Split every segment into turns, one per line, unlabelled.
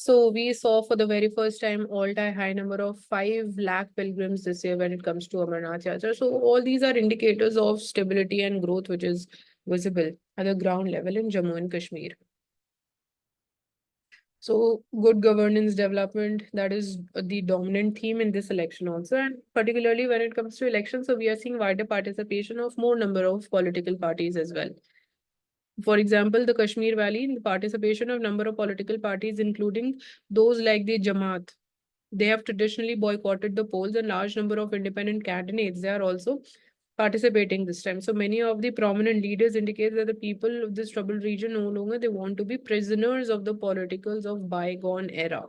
So we saw for the very first time all-time high number of 5 lakh pilgrims this year when it comes to Amarnath Yatra. So all these are indicators of stability and growth, which is visible at the ground level in Jammu and Kashmir. So good governance development, that is the dominant theme in this election also, and particularly when it comes to elections. So we are seeing wider participation of more number of political parties as well. For example, the Kashmir Valley, the participation of number of political parties, including those like the Jamaat, they have traditionally boycotted the polls, and large number of independent candidates, they are also participating this time. So many of the prominent leaders indicate that the people of this troubled region no longer they want to be prisoners of the politicals of bygone era.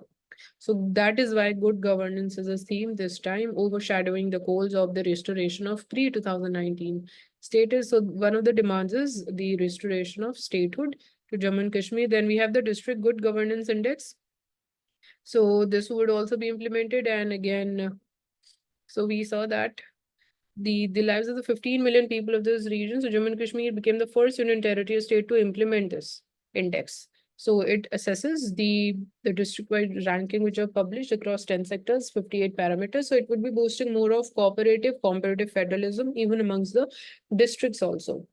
So that is why good governance is a theme this time, overshadowing the goals of the restoration of pre-2019 status. So one of the demands is the restoration of statehood to Jammu and Kashmir. Then we have the District Good Governance Index. So this would also be implemented. And again, so we saw that the lives of the 15 million people of this region. So Jammu and Kashmir became the first union territory state to implement this index. So it assesses the district-wide ranking which are published across 10 sectors, 58 parameters. So it would be boosting more of cooperative, comparative federalism even amongst the districts also.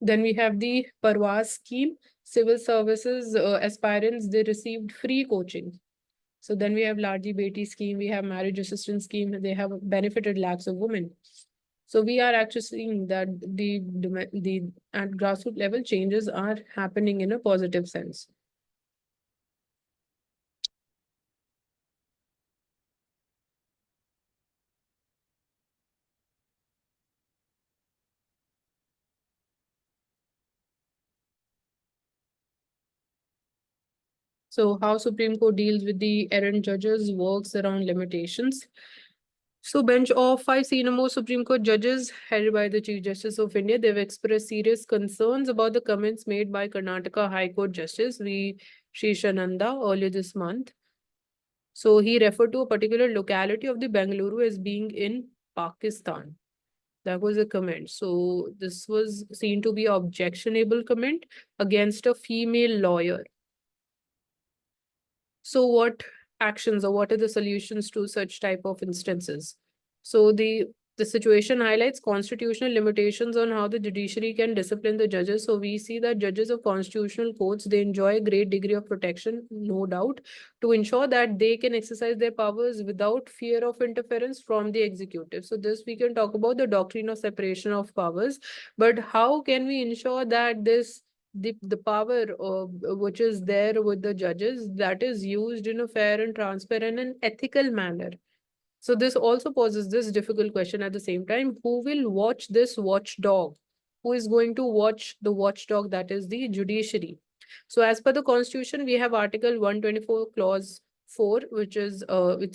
Then we have the Parwas scheme. Civil services aspirants, they received free coaching. So then we have Larji Beti scheme, we have marriage assistance scheme, they have benefited lakhs of women. So we are actually seeing that the at grassroots level changes are happening in a positive sense. So how Supreme Court deals with the errant judges works around limitations. So bench of 5 senior most Supreme Court judges headed by the Chief Justice of India, they've expressed serious concerns about the comments made by Karnataka High Court Justice V. Shishananda earlier this month. So he referred to a particular locality of the Bengaluru as being in Pakistan. That was a comment. So this was seen to be an objectionable comment against a female lawyer. So what actions or what are the solutions to such type of instances? So the situation highlights constitutional limitations on how the judiciary can discipline the judges. So we see that judges of constitutional courts, they enjoy a great degree of protection, no doubt, to ensure that they can exercise their powers without fear of interference from the executive. So this we can talk about the doctrine of separation of powers, but how can we ensure that the power which is there with the judges, that is used in a fair and transparent and ethical manner? So this also poses this difficult question at the same time. Who will watch this watchdog? Who is going to watch the watchdog, that is the judiciary? So as per the Constitution, we have Article 124, Clause 4, which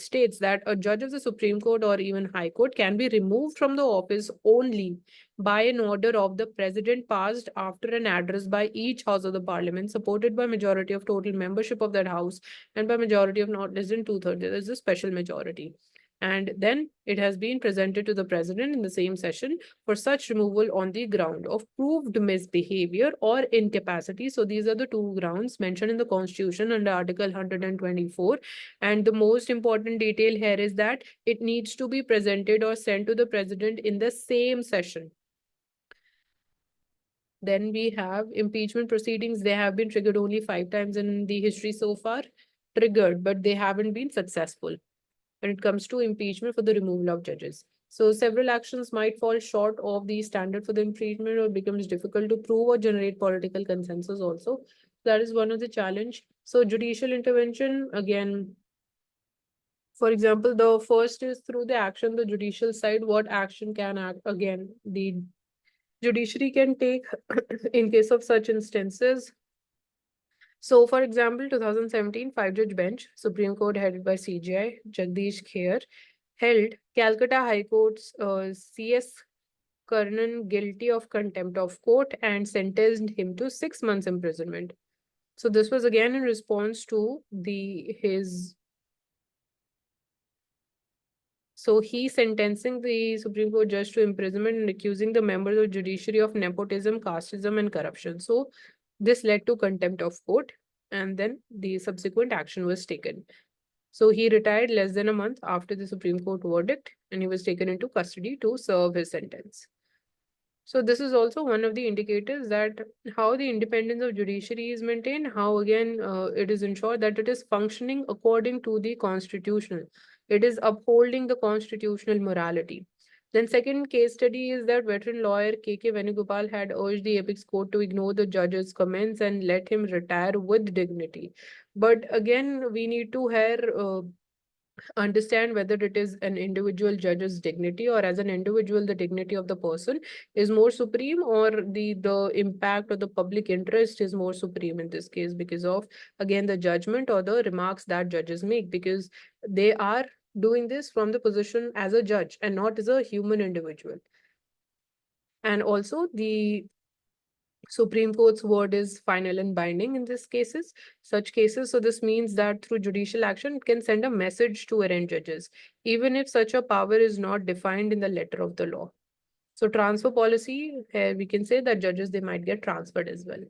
states that a judge of the Supreme Court or even High Court can be removed from the office only by an order of the President passed after an address by each House of the Parliament, supported by majority of total membership of that House and by majority of not less than 2/3. There is a special majority. And then it has been presented to the president in the same session for such removal on the ground of proved misbehavior or incapacity. So these are the two grounds mentioned in the Constitution under Article 124. And the most important detail here is that it needs to be presented or sent to the president in the same session. Then we have impeachment proceedings. They have been triggered only 5 times in the history so far, triggered, but they haven't been successful when it comes to impeachment for the removal of judges. So several actions might fall short of the standard for the impeachment or becomes difficult to prove or generate political consensus also. That is one of the challenge. So judicial intervention, again, for example, the first is through the action, the judicial side, what action can act, again, the judiciary can take in case of such instances. So, for example, 2017 5-judge bench, Supreme Court headed by CJI Jagdish Kher, held Calcutta High Court's CS Karnan guilty of contempt of court and sentenced him to 6 months imprisonment. So this was again in response to So he sentencing the Supreme Court judge to imprisonment and accusing the members of judiciary of nepotism, casteism, and corruption. So this led to contempt of court. and then the subsequent action was taken. So he retired less than a month after the Supreme Court verdict, and he was taken into custody to serve his sentence. So this is also one of the indicators that how the independence of judiciary is maintained, how again it is ensured that it is functioning according to the constitutional. It is upholding the constitutional morality. Then second case study is that veteran lawyer K.K. Venugopal had urged the apex court to ignore the judge's comments and let him retire with dignity. But again, we need to hear understand whether it is an individual judge's dignity, or as an individual the dignity of the person is more supreme, or the impact or the public interest is more supreme in this case, because of again the judgment or the remarks that judges make, because they are doing this from the position as a judge and not as a human individual. And also the Supreme Court's word is final and binding in these cases, such cases. So this means that through judicial action, it can send a message to errant judges, even if such a power is not defined in the letter of the law. So transfer policy, here we can say that judges, they might get transferred as well.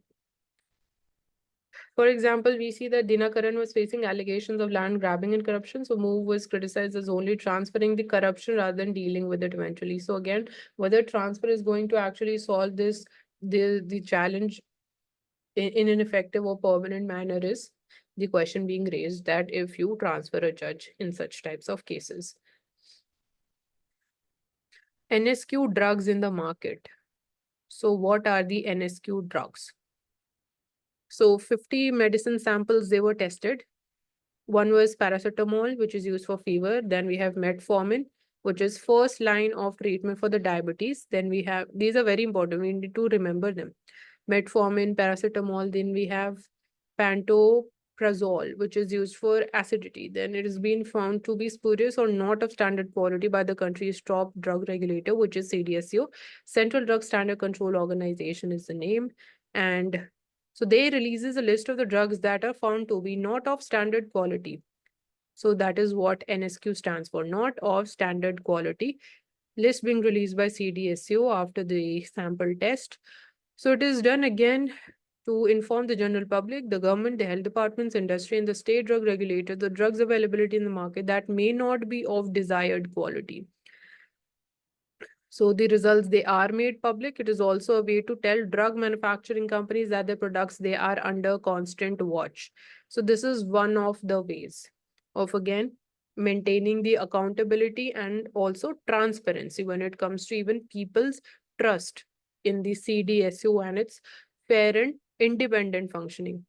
For example, we see that Dinakaran was facing allegations of land grabbing and corruption. So move was criticized as only transferring the corruption rather than dealing with it eventually. So again, whether transfer is going to actually solve this, the challenge in an effective or permanent manner is the question being raised, that if you transfer a judge in such types of cases. NSQ drugs in the market. So what are the NSQ drugs? So 50 medicine samples, they were tested. One was paracetamol, which is used for fever. Then we have metformin, which is first line of treatment for the diabetes. Then we have, these are very important, we need to remember them. Metformin, paracetamol. Then we have pantoprazole, which is used for acidity. Then it has been found to be spurious or not of standard quality by the country's top drug regulator, which is CDSO. Central Drug Standard Control Organization is the name. And so they releases a list of the drugs that are found to be not of standard quality. So that is what NSQ stands for, not of standard quality. List being released by CDSO after the sample test. So it is done again to inform the general public, the government, the health departments, industry, and the state drug regulator the drugs availability in the market that may not be of desired quality. So the results, they are made public. It is also a way to tell drug manufacturing companies that their products, they are under constant watch. So this is one of the ways of again maintaining the accountability and also transparency when it comes to even people's trust in the CDSU and its fair and independent functioning.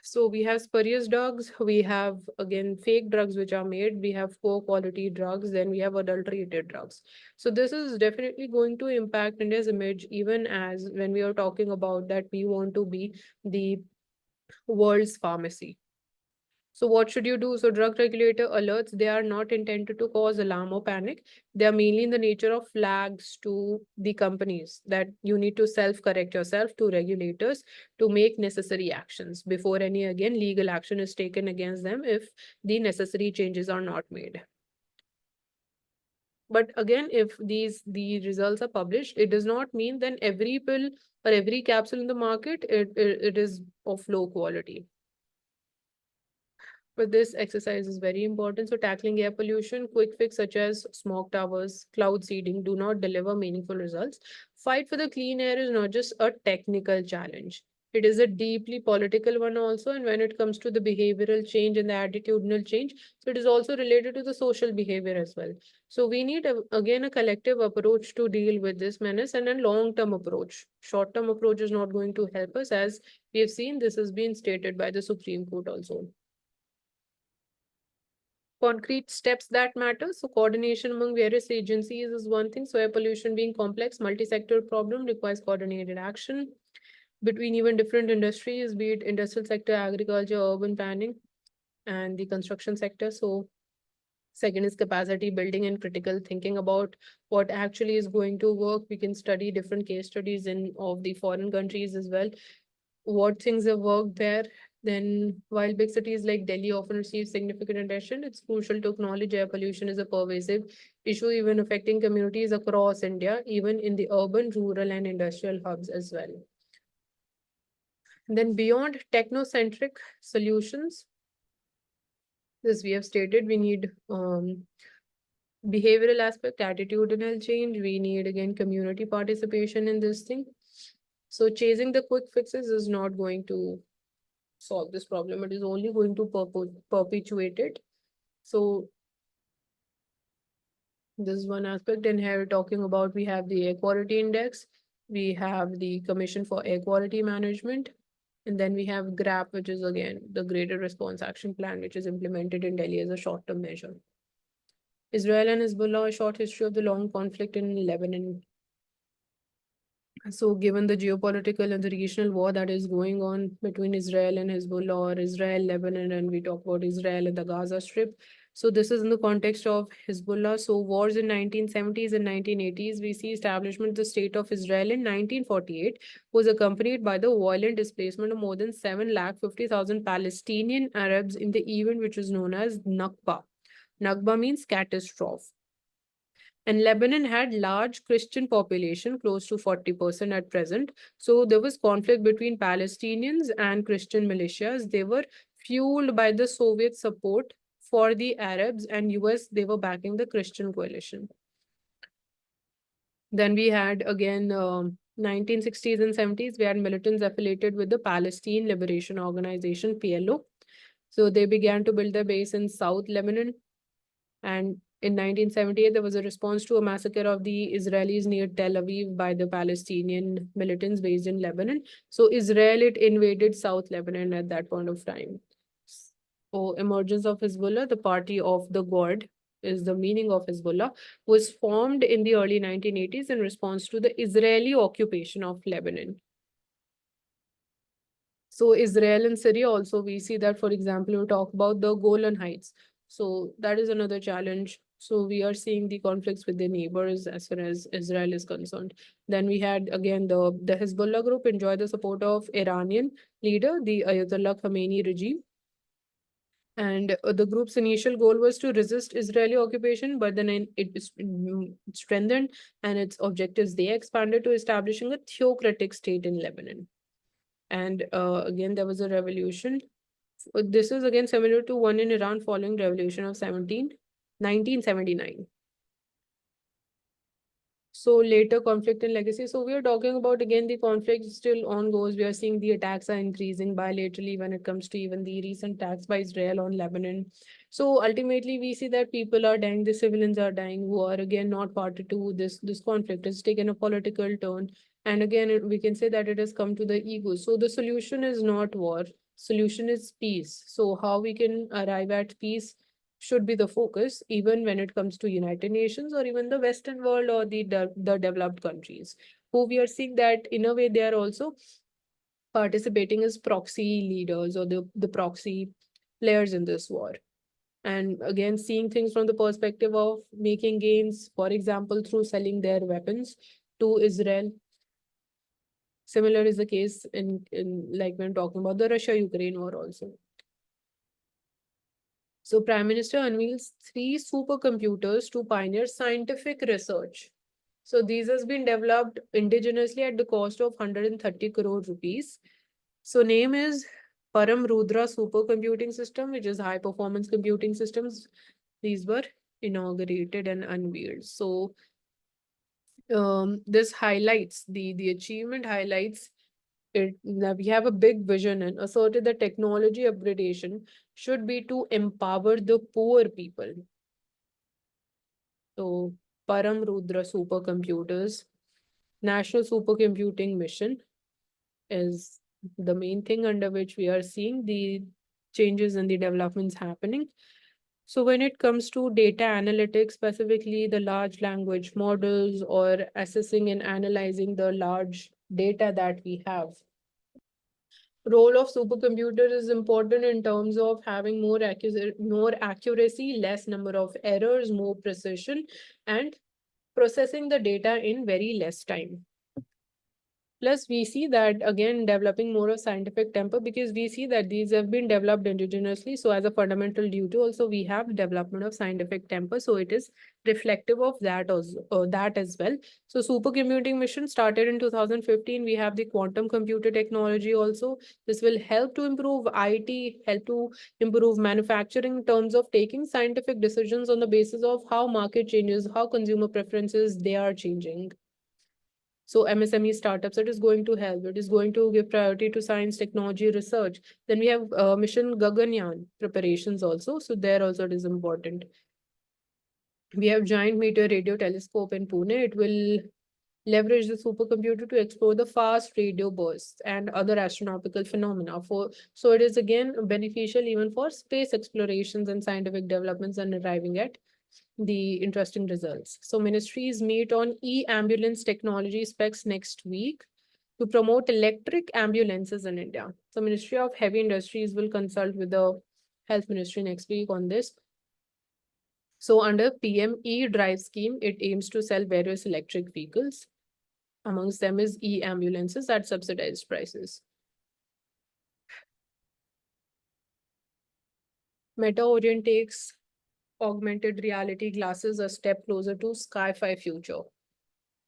So we have spurious drugs, we have again fake drugs which are made, we have poor quality drugs, then we have adulterated drugs. So this is definitely going to impact India's image, even as when we are talking about that we want to be the world's pharmacy. So what should you do? So drug regulator alerts, they are not intended to cause alarm or panic. They are mainly in the nature of flags to the companies that you need to self-correct yourself to regulators to make necessary actions before any again legal action is taken against them if the necessary changes are not made. But again, if the results are published, it does not mean then every pill or every capsule in the market, it is of low quality. But this exercise is very important. So tackling air pollution, quick fix such as smoke towers, cloud seeding do not deliver meaningful results. Fight for the clean air is not just a technical challenge. It is a deeply political one also. And when it comes to the behavioral change and the attitudinal change, so it is also related to the social behavior as well. So we need again a collective approach to deal with this menace, and a long-term approach. Short-term approach is not going to help us, as we have seen this has been stated by the Supreme Court also. Concrete steps that matter. So coordination among various agencies is one thing. So air pollution being complex, multi-sector problem requires coordinated action between even different industries, be it industrial sector, agriculture, urban planning, and the construction sector. So second is capacity building and critical thinking about what actually is going to work. We can study different case studies in of the foreign countries as well, what things have worked there. Then, while big cities like Delhi often receive significant attention, it's crucial to acknowledge air pollution is a pervasive issue, even affecting communities across India, even in the urban, rural, and industrial hubs as well. Then beyond technocentric solutions, as we have stated, we need behavioral aspect, attitudinal change. We need again community participation in this thing. So chasing the quick fixes is not going to solve this problem. It is only going to perpetuate it. So this is one aspect. And here talking about, we have the air quality index, we have the Commission for Air Quality Management, and then we have GRAP, which is again the Graded Response Action Plan, which is implemented in Delhi as a short-term measure. Israel and Hezbollah, a short history of the long conflict in Lebanon. So given the geopolitical and the regional war that is going on between Israel and Hezbollah, or Israel, Lebanon, and we talk about Israel and the Gaza Strip. So this is in the context of Hezbollah. So wars in 1970s and 1980s, we see establishment of the state of Israel in 1948 was accompanied by the violent displacement of more than 750,000 Palestinian Arabs in the event which is known as Nakba. Nakba means catastrophe. And Lebanon had large Christian population, close to 40% at present. So there was conflict between Palestinians and Christian militias. They were fueled by the Soviet support for the Arabs, and US, they were backing the Christian coalition. Then we had again 1960s and 70s, we had militants affiliated with the Palestine Liberation Organization, PLO. So they began to build their base in South Lebanon. And in 1978, there was a response to a massacre of the Israelis near Tel Aviv by the Palestinian militants based in Lebanon. So Israel, it invaded South Lebanon at that point of time. So emergence of Hezbollah, the party of the God is the meaning of Hezbollah, was formed in the early 1980s in response to the Israeli occupation of Lebanon. So Israel and Syria also, we see that, for example, we talk about the Golan Heights. So that is another challenge. So we are seeing the conflicts with the neighbors as far as Israel is concerned. Then we had again the Hezbollah group enjoy the support of Iranian leader, the Ayatollah Khamenei regime. And the group's initial goal was to resist Israeli occupation, but then it strengthened, and its objectives, they expanded to establishing a theocratic state in Lebanon. And again, there was a revolution. This is again similar to one in Iran following revolution of 1979. So later conflict and legacy. So we are talking about again the conflict still on goes. We are seeing the attacks are increasing bilaterally when it comes to even the recent attacks by Israel on Lebanon. So ultimately we see that people are dying, the civilians are dying, who are again not party to this conflict. It's taken a political turn. And again, we can say that it has come to the ego. So the solution is not war. Solution is peace. So how we can arrive at peace should be the focus, even when it comes to United Nations or even the Western world or the developed countries, who we are seeing that in a way they are also participating as proxy leaders or the proxy players in this war. And again, seeing things from the perspective of making gains, for example, through selling their weapons to Israel. Similar is the case in like when talking about the Russia-Ukraine war also. So Prime Minister unveils 3 supercomputers to pioneer scientific research. So these has been developed indigenously at the cost of 130 crore rupees. So name is Param Rudra supercomputing system, which is high performance computing systems. These were inaugurated and unveiled. So this highlights the achievement highlights it, that we have a big vision and asserted that technology upgradation should be to empower the poor people. So Param Rudra supercomputers, National Supercomputing Mission is the main thing under which we are seeing the changes and the developments happening. So when it comes to data analytics, specifically the large language models or assessing and analyzing the large data that we have, role of supercomputer is important in terms of having more accuracy, less number of errors, more precision, and processing the data in very less time. Plus, we see that again developing more of scientific temper, because we see that these have been developed indigenously. So, as a fundamental duty, also we have development of scientific temper. So, it is reflective of that also, that as well. So, supercomputing mission started in 2015. We have the quantum computer technology also. This will help to improve IT, help to improve manufacturing in terms of taking scientific decisions on the basis of how market changes, how consumer preferences they are changing. So MSME startups, it is going to help. It is going to give priority to science, technology, research. Then we have mission Gaganyaan preparations also. So there also it is important. We have Giant Meteor Radio Telescope in Pune. It will leverage the supercomputer to explore the fast radio bursts and other astronomical phenomena. So it is again beneficial even for space explorations and scientific developments and arriving at the interesting results. So ministries meet on e-ambulance technology specs next week to promote electric ambulances in India. So Ministry of Heavy Industries will consult with the Health Ministry next week on this. So under PM e-drive scheme, it aims to sell various electric vehicles. Amongst them is e-ambulances at subsidized prices. Meta Orient takes augmented reality glasses a step closer to sci-fi future.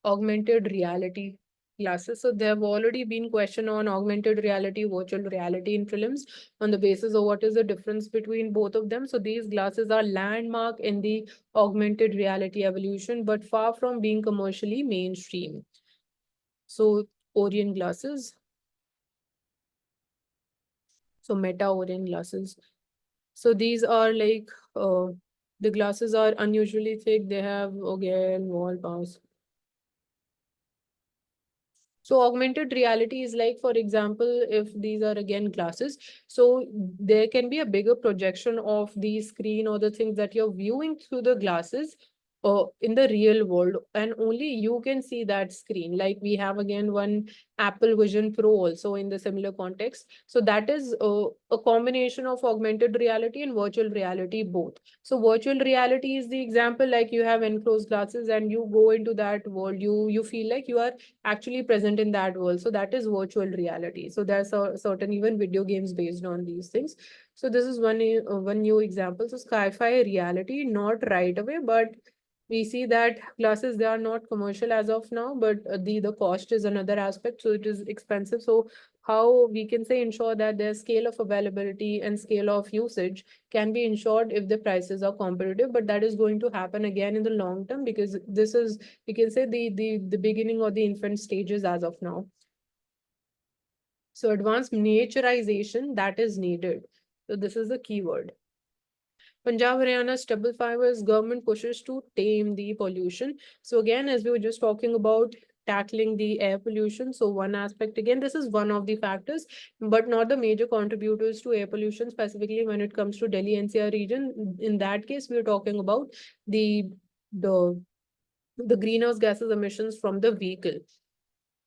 Augmented reality glasses. So there have already been question on augmented reality, virtual reality in films on the basis of what is the difference between both of them. So these glasses are landmark in the augmented reality evolution, but far from being commercially mainstream. So Orient glasses. So Meta Orient glasses. So these are like the glasses are unusually thick. They have again wall pass. So augmented reality is like, for example, if these are again glasses, so there can be a bigger projection of the screen or the things that you're viewing through the glasses in the real world, and only you can see that screen. Like we have again one Apple Vision Pro also in the similar context. So that is a combination of augmented reality and virtual reality both. So virtual reality is the example, like you have enclosed glasses and you go into that world, you feel like you are actually present in that world. So that is virtual reality. So there's a certain even video games based on these things. So this is one new example. So sci-fi reality, not right away, but we see that glasses, they are not commercial as of now, but the cost is another aspect. So it is expensive. So how we can say ensure that their scale of availability and scale of usage can be ensured if the prices are competitive, but that is going to happen again in the long term, because this is, you can say, the beginning or the infant stages as of now. So advanced miniaturization that is needed. So this is the keyword. Punjab Haryana stubble fibers, government pushes to tame the pollution. So again, as we were just talking about tackling the air pollution, so one aspect, again, this is one of the factors, but not the major contributors to air pollution, specifically when it comes to Delhi NCR region. In that case, we're talking about the the the greenhouse gases emissions from the vehicle.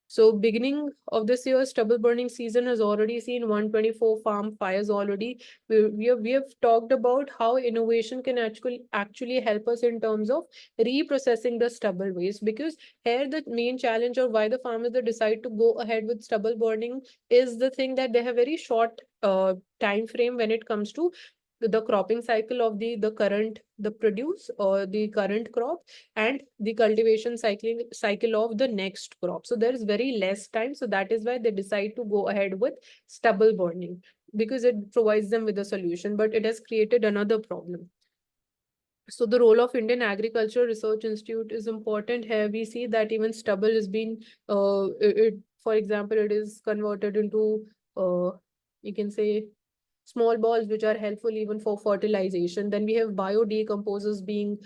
So beginning of this year, stubble burning season has already seen 124 farm fires already. We have talked about how innovation can actually help us in terms of reprocessing the stubble waste, because here the main challenge, or why the farmers that decide to go ahead with stubble burning, is the thing that they have very short time frame when it comes to the cropping cycle of the current the produce or the current crop, and the cultivation cycle of the next crop. So there is very less time. So that is why they decide to go ahead with stubble burning, because it provides them with a solution, but it has created another problem. So the role of Indian Agriculture Research Institute is important here. We see that even stubble is being, for example, it is converted into, you can say, small balls which are helpful even for fertilization. Then we have biodecomposers being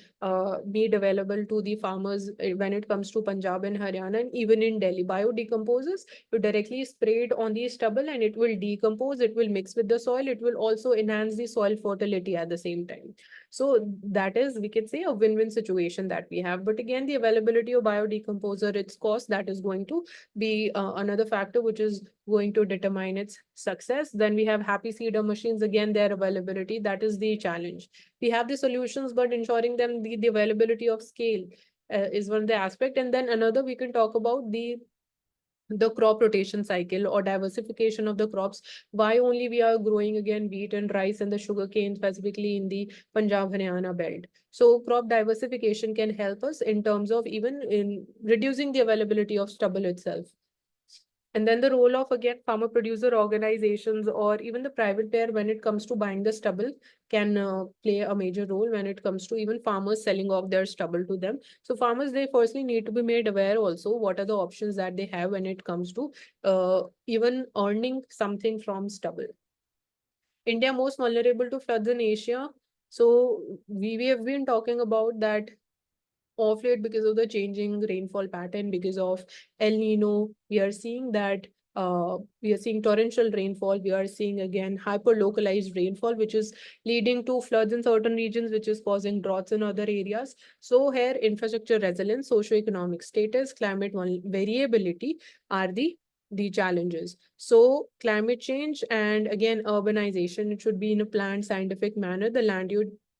made available to the farmers when it comes to Punjab and Haryana, and even in Delhi. Biodecomposers, you directly spray it on the stubble and it will decompose, it will mix with the soil, it will also enhance the soil fertility at the same time. So that is, we can say, a win-win situation that we have. But again, the availability of biodecomposer, its cost, that is going to be another factor which is going to determine its success. Then we have happy seeder machines, again, their availability, that is the challenge. We have the solutions, but ensuring them the availability of scale is one of the aspect. And then another, we can talk about the crop rotation cycle or diversification of the crops. Why only we are growing again wheat and rice and the sugar cane specifically in the Punjab Haryana belt? So crop diversification can help us in terms of even in reducing the availability of stubble itself. And then the role of again farmer producer organizations or even the private player when it comes to buying the stubble can play a major role when it comes to even farmers selling off their stubble to them. So farmers, they firstly need to be made aware also what are the options that they have when it comes to even earning something from stubble. India most vulnerable to floods in Asia. So we have been talking about that of late because of the changing rainfall pattern because of El Nino. We are seeing that we are seeing torrential rainfall. We are seeing again hyper localized rainfall, which is leading to floods in certain regions, which is causing droughts in other areas. So here, infrastructure resilience, socioeconomic status, climate variability are the challenges. So climate change and again urbanization, it should be in a planned scientific manner. The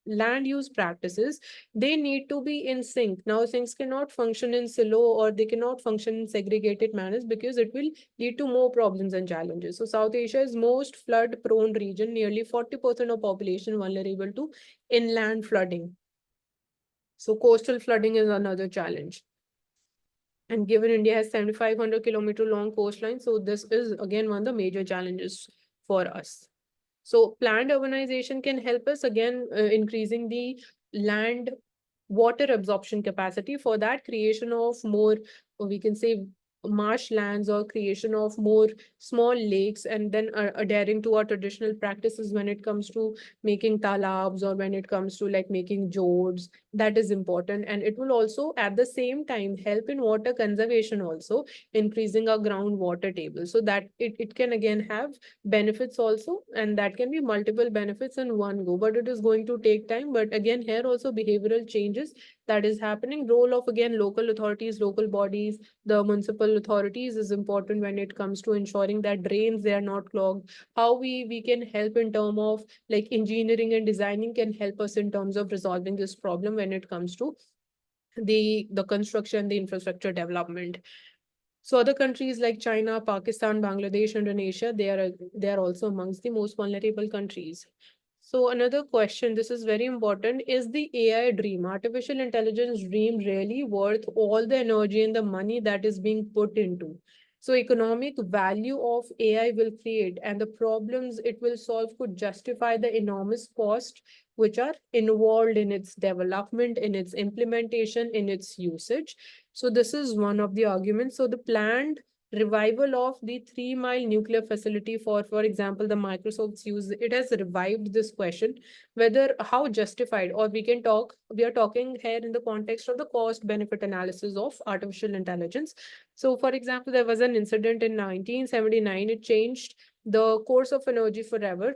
land use practices, they need to be in sync. Now things cannot function in silo or they cannot function in segregated manners because it will lead to more problems and challenges. So South Asia is most flood prone region, nearly 40% of population vulnerable to inland flooding. So coastal flooding is another challenge. And given India has 7,500-kilometer long coastline, so this is again one of the major challenges for us. So planned urbanization can help us again increasing the land water absorption capacity. For that, creation of more, we can say, marshlands or creation of more small lakes, and then adhering to our traditional practices when it comes to making talabs or when it comes to like making jords. That is important, and it will also at the same time help in water conservation, also increasing our groundwater table, so that it can again have benefits also, and that can be multiple benefits in one go, but it is going to take time. But again, here also behavioral changes that is happening. Role of again local authorities, local bodies, the municipal authorities is important when it comes to ensuring that drains, they are not clogged. How we can help in term of like engineering and designing can help us in terms of resolving this problem when it comes to the construction, the infrastructure development. So other countries like China, Pakistan, Bangladesh, Indonesia, they are also amongst the most vulnerable countries. So another question, this is very important, is the AI dream, artificial intelligence dream, really worth all the energy and the money that is being put into? So economic value of AI will create and the problems it will solve could justify the enormous cost which are involved in its development, in its implementation, in its usage. So this is one of the arguments. So the planned revival of the 3 Mile nuclear facility, for example, the Microsoft's use, it has revived this question whether how justified, or we are talking here in the context of the cost benefit analysis of artificial intelligence. So for example, there was an incident in 1979, it changed the course of energy forever,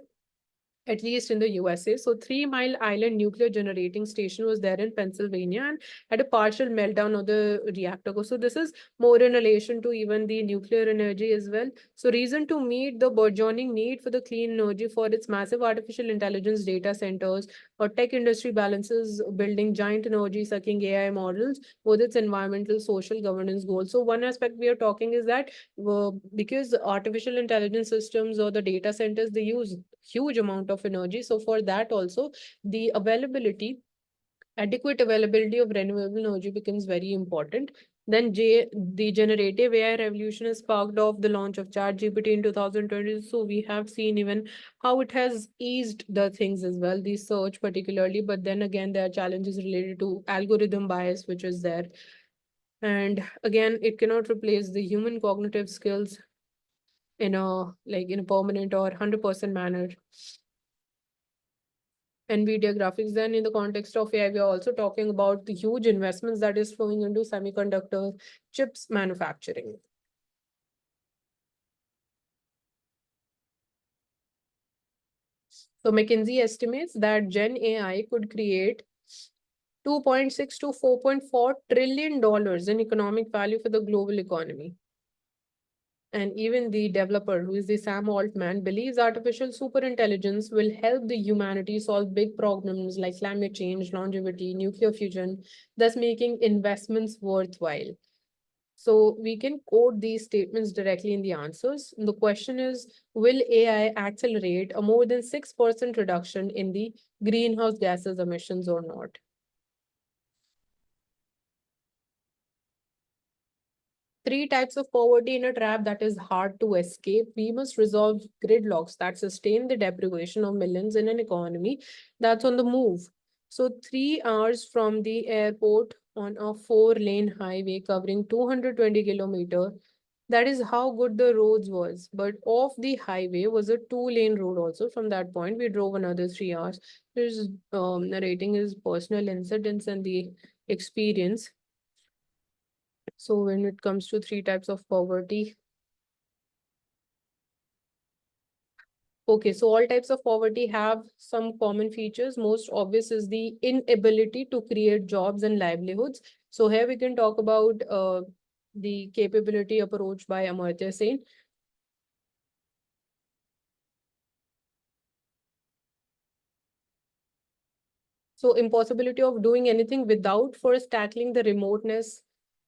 at least in the USA. So 3 Mile Island Nuclear Generating Station was there in Pennsylvania and had a partial meltdown of the reactor. So this is more in relation to even the nuclear energy as well. So reason to meet the burgeoning need for the clean energy for its massive artificial intelligence data centers or tech industry balances building giant energy sucking AI models with its environmental, social governance goals. So one aspect we are talking is that because artificial intelligence systems or the data centers, they use huge amount of energy. So for that also, the adequate availability of renewable energy becomes very important. Then the generative AI revolution is sparked off the launch of ChatGPT in 2020. So we have seen even how it has eased the things as well, the search particularly. But then again, there are challenges related to algorithm bias, which is there. And again, it cannot replace the human cognitive skills in a permanent or 100% manner. NVIDIA graphics. Then in the context of AI, we are also talking about the huge investments that is flowing into semiconductor chips manufacturing. So McKinsey estimates that Gen AI could create 2.6 to $4.4 trillion in economic value for the global economy. And even the developer, who is the Sam Altman, believes artificial superintelligence will help the humanity solve big problems like climate change, longevity, nuclear fusion, thus making investments worthwhile. So we can quote these statements directly in the answers. The question is, will AI accelerate a more than 6% reduction in the greenhouse gases emissions or not? Three types of poverty in a trap that is hard to escape. We must resolve gridlocks that sustain the deprivation of millions in an economy that's on the move. So, 3 hours from the airport on a 4-lane highway covering 220 kilometers. That is how good the roads was. But off the highway was a 2-lane road also. From that point, we drove another 3 hours. There's narrating his personal incidents and the experience. So when it comes to three types of poverty, okay, so all types of poverty have some common features. Most obvious is the inability to create jobs and livelihoods. So here we can talk about the capability approach by Amartya Sen. So impossibility of doing anything without first tackling the remoteness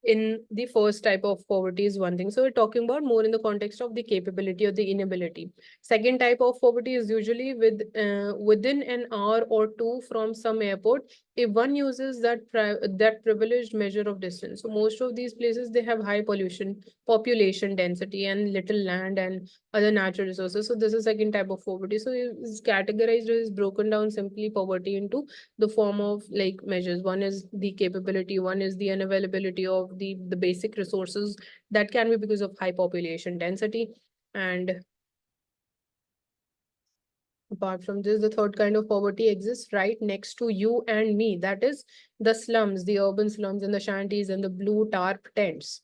in the first type of poverty is one thing. So we're talking about more in the context of the capability or the inability. Second type of poverty is usually within an hour or two from some airport. If one uses that privileged measure of distance. So most of these places they have high population density and little land and other natural resources. So this is second type of poverty. So it's categorized, is broken down simply poverty into the form of like measures. One is the capability, one is the unavailability of the basic resources that can be because of high population density. And apart from this, the third kind of poverty exists right next to you and me. That is the slums, the urban slums and the shanties and the blue tarp tents.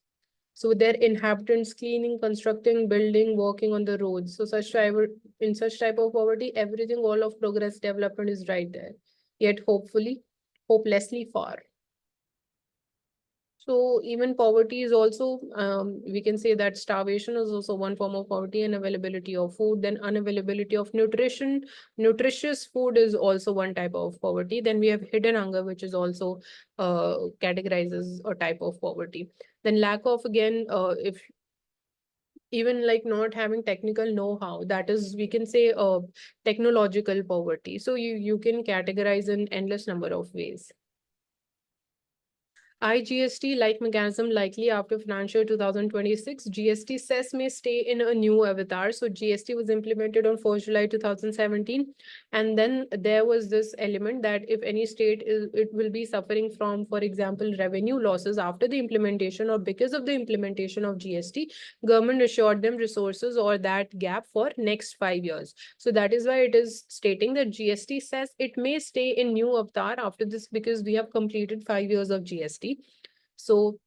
So their inhabitants cleaning, constructing, building, working on the roads. So in such type of poverty, everything, all of progress development is right there. Yet hopelessly far. So even poverty is also, we can say that starvation is also one form of poverty, and availability of food, then unavailability of nutrition. Nutritious food is also one type of poverty. Then we have hidden hunger, which is also categorizes a type of poverty. Then lack of, again, if even like not having technical know-how, that is, we can say, technological poverty. So you can categorize in endless number of ways. IGST like mechanism likely after financial 2026. GST cess may stay in a new avatar. So GST was implemented on 1st July 2017. And then there was this element that if any state is, it will be suffering from, for example, revenue losses after the implementation or because of the implementation of GST, government assured them resources or that gap for next 5 years. So that is why it is stating that GST says it may stay in new avatar after this because we have completed 5 years of GST. So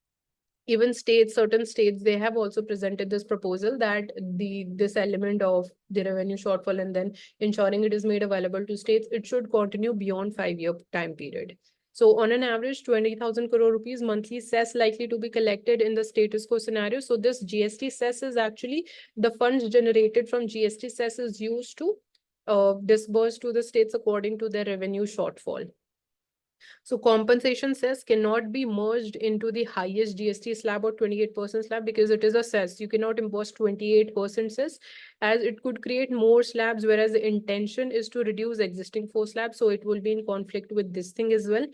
even certain states, they have also presented this proposal that this element of the revenue shortfall and then ensuring it is made available to states, it should continue beyond 5 year time period. So on an average, 20,000 crore rupees monthly cess likely to be collected in the status quo scenario. So this GST cess is actually the funds generated from GST cess is used to disburse to the states according to their revenue shortfall. So compensation cess cannot be merged into the highest GST slab or 28% slab because it is a cess. You cannot impose 28% cess as it could create more slabs, whereas the intention is to reduce existing 4 slabs. So it will be in conflict with this thing as well.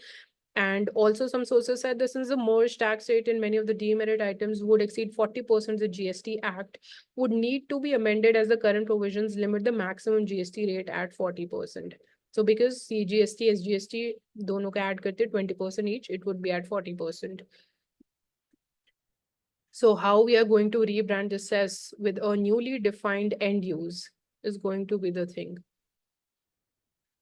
And also some sources said this is a merged tax rate in many of the demerit items would exceed 40%. The GST Act would need to be amended as the current provisions limit the maximum GST rate at 40%. So because CGST, SGST, दोनों का add करते 20% each, it would be at 40%. So how we are going to rebrand this as with a newly defined end use is going to be the thing.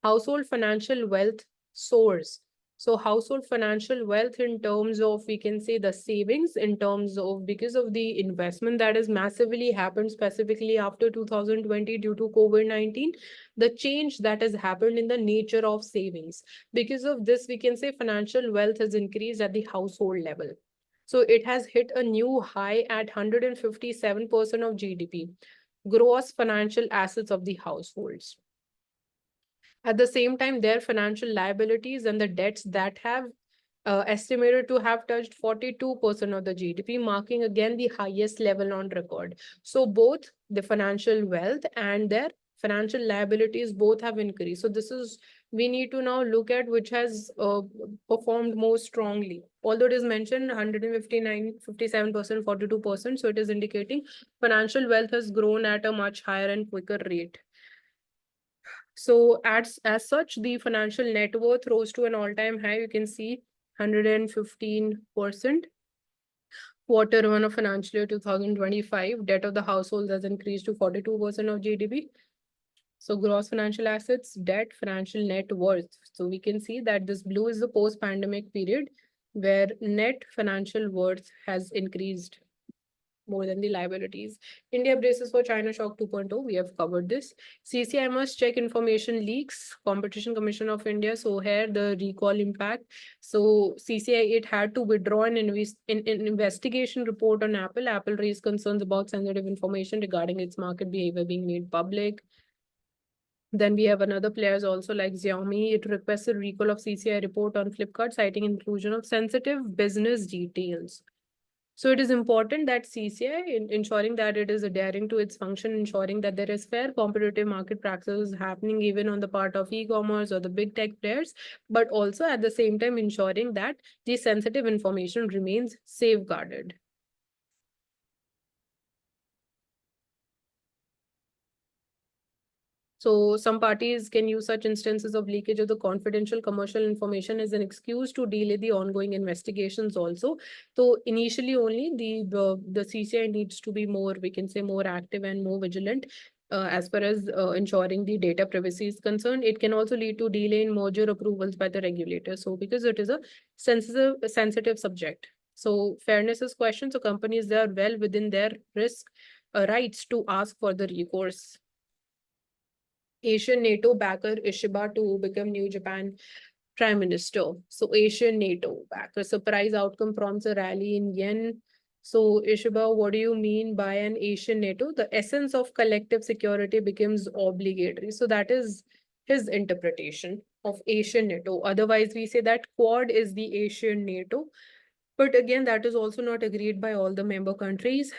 Household financial wealth source. So household financial wealth in terms of, we can say, the savings in terms of because of the investment that has massively happened specifically after 2020 due to COVID-19, the change that has happened in the nature of savings. Because of this, we can say financial wealth has increased at the household level. So it has hit a new high at 157% of GDP, gross financial assets of the households. At the same time, their financial liabilities and the debts that have estimated to have touched 42% of the GDP, marking again the highest level on record. So both the financial wealth and their financial liabilities both have increased. So this is, we need to now look at which has performed more strongly. Although it is mentioned 159, 57%, 42%, so it is indicating financial wealth has grown at a much higher and quicker rate. So as such, the financial net worth rose to an all-time high. You can see 115%. Quarter one of financial year 2025, debt of the households has increased to 42% of GDP. So gross financial assets, debt, financial net worth. So we can see that this blue is the post-pandemic period where net financial worth has increased more than the liabilities. India braces for China shock 2.0. We have covered this. CCI must check information leaks. Competition Commission of India. So here the recall impact. So CCI, it had to withdraw an investigation report on Apple. Apple raised concerns about sensitive information regarding its market behavior being made public. Then we have another players also like Xiaomi. It requests a recall of CCI report on Flipkart, citing inclusion of sensitive business details. So it is important that CCI, ensuring that it is adhering to its function, ensuring that there is fair competitive market practices happening even on the part of e-commerce or the big tech players, but also at the same time ensuring that the sensitive information remains safeguarded. So some parties can use such instances of leakage of the confidential commercial information as an excuse to delay the ongoing investigations also. So initially only the CCI needs to be more, we can say, more active and more vigilant as far as ensuring the data privacy is concerned. It can also lead to delay in merger approvals by the regulator. So because it is a sensitive subject. So fairness is questioned. So companies, they are well within their risk rights to ask for the recourse. Asian NATO backer Ishiba to become new Japan Prime Minister. So Asian NATO backer. Surprise outcome prompts a rally in yen. So Ishiba, what do you mean by an Asian NATO? The essence of collective security becomes obligatory. So that is his interpretation of Asian NATO. Otherwise, we say that Quad is the Asian NATO. But again, that is also not agreed by all the member countries.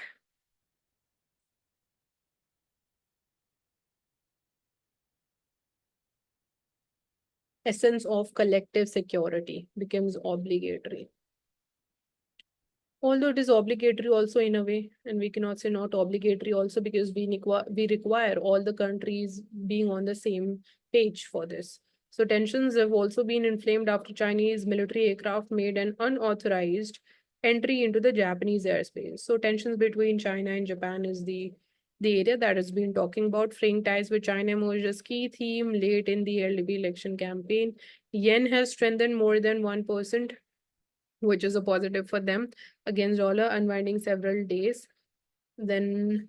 Essence of collective security becomes obligatory. Although it is obligatory also in a way, and we cannot say not obligatory also, because we require all the countries being on the same page for this. So tensions have also been inflamed after Chinese military aircraft made an unauthorized entry into the Japanese airspace. So tensions between China and Japan is the area that has been talking about. Fraying ties with China emerged as key theme late in the LDP election campaign. Yen has strengthened more than 1%, which is a positive for them, against dollar, unwinding several days. Then,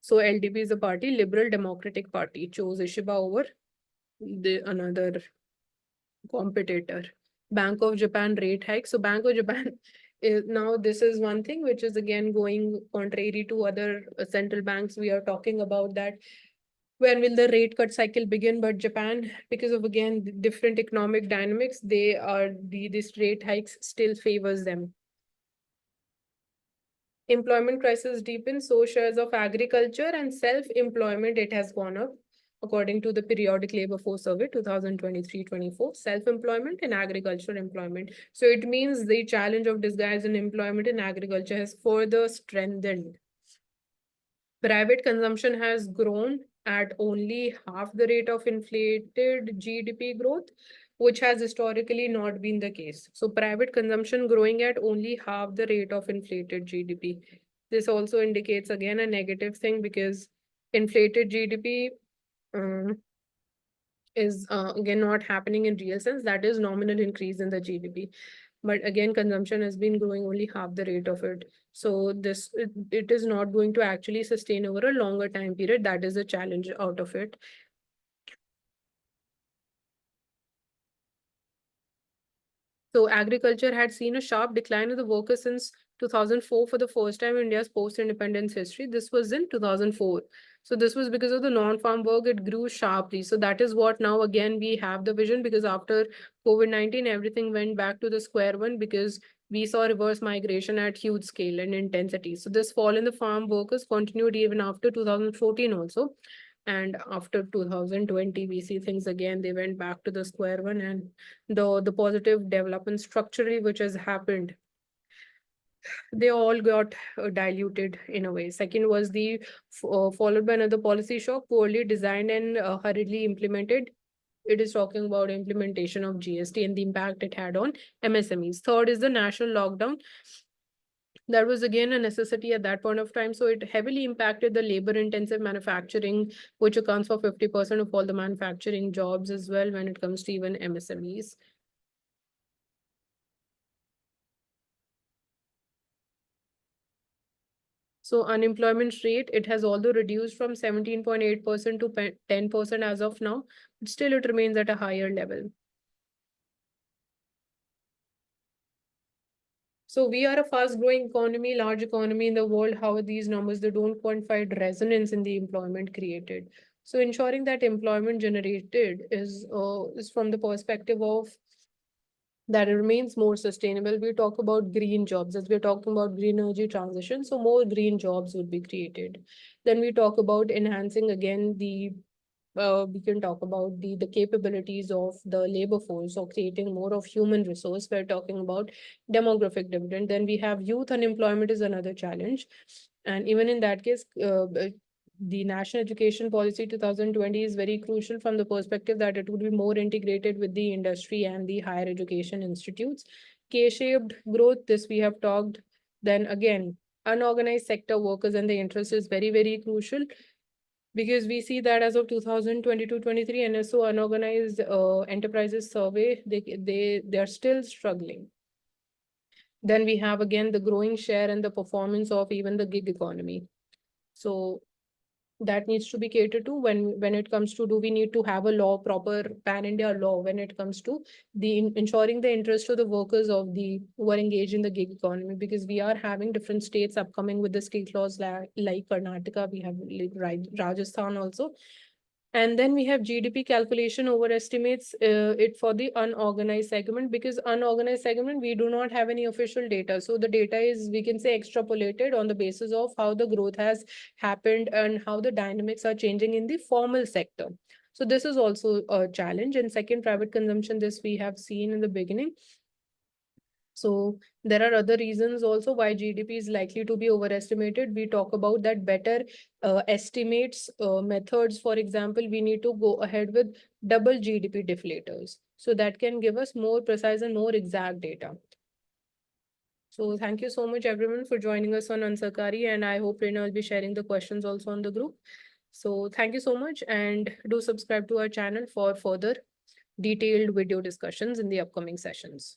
so LDP is a party, Liberal Democratic Party, chose Ishiba over the another competitor. Bank of Japan rate hike. So Bank of Japan is now, this is one thing which is again going contrary to other central banks. We are talking about that when will the rate cut cycle begin? But Japan, because of again different economic dynamics, they are this rate hikes still favors them. Employment crisis deepens, so shares of agriculture and self-employment, it has gone up. According to the periodic labor force survey 2023-24, self-employment and agricultural employment. So it means the challenge of disguise and employment in agriculture has further strengthened. Private consumption has grown at only half the rate of inflated GDP growth, which has historically not been the case. So private consumption growing at only half the rate of inflated GDP. This also indicates again a negative thing, because inflated GDP is again not happening in real sense. That is nominal increase in the GDP. But again, consumption has been growing only half the rate of it. So it is not going to actually sustain over a longer time period. That is a challenge out of it. So agriculture had seen a sharp decline of the workers since 2004 for the first time in India's post-independence history. This was in 2004. So this was because of the non-farm work, it grew sharply. So that is what now again we have the vision, because after COVID-19, everything went back to the square one, because we saw reverse migration at huge scale and intensity. So this fall in the farm workers continued even after 2014 also. And after 2020, we see things again, they went back to the square one, and the positive development structurally which has happened, they all got diluted in a way. Second was the followed by another policy shock, poorly designed and hurriedly implemented. It is talking about implementation of GST and the impact it had on MSMEs. Third is the national lockdown. That was again a necessity at that point of time. So it heavily impacted the labor intensive manufacturing, which accounts for 50% of all the manufacturing jobs as well when it comes to even MSMEs. So unemployment rate, it has although reduced from 17.8% to 10% as of now, but still it remains at a higher level. So we are a fast growing economy, large economy in the world. How are these numbers? They don't quantify resonance in the employment created. So ensuring that employment generated is from the perspective of that it remains more sustainable. We talk about green jobs as we're talking about green energy transition. So more green jobs would be created. Then we talk about enhancing again the we can talk about the capabilities of the labor force or creating more of human resource. We're talking about demographic dividend. Then we have youth unemployment is another challenge. And even in that case, the National Education Policy 2020 is very crucial from the perspective that it would be more integrated with the industry and the higher education institutes. K-shaped growth, this we have talked. Then again, unorganized sector workers and the interest is very, very crucial, because we see that as of 2022-23 NSO unorganized enterprises survey, they are still struggling. Then we have again the growing share and the performance of even the gig economy. So that needs to be catered to when it comes to, do we need to have a law, proper pan India law when it comes to the ensuring the interest of the workers of the who are engaged in the gig economy, because we are having different states upcoming with the state laws like Karnataka, we have Rajasthan also. And then we have GDP calculation overestimates it for the unorganized segment, because unorganized segment, we do not have any official data. So the data is, we can say, extrapolated on the basis of how the growth has happened and how the dynamics are changing in the formal sector. So this is also a challenge. And second, private consumption, this we have seen in the beginning. So there are other reasons also why GDP is likely to be overestimated. We talk about that better estimates methods. For example, we need to go ahead with double GDP deflators. So that can give us more precise and more exact data. So thank you so much everyone for joining us on Ansarkari, and I hope Rena will be sharing the questions also on the group. So thank you so much, and do subscribe to our channel for further detailed video discussions in the upcoming sessions.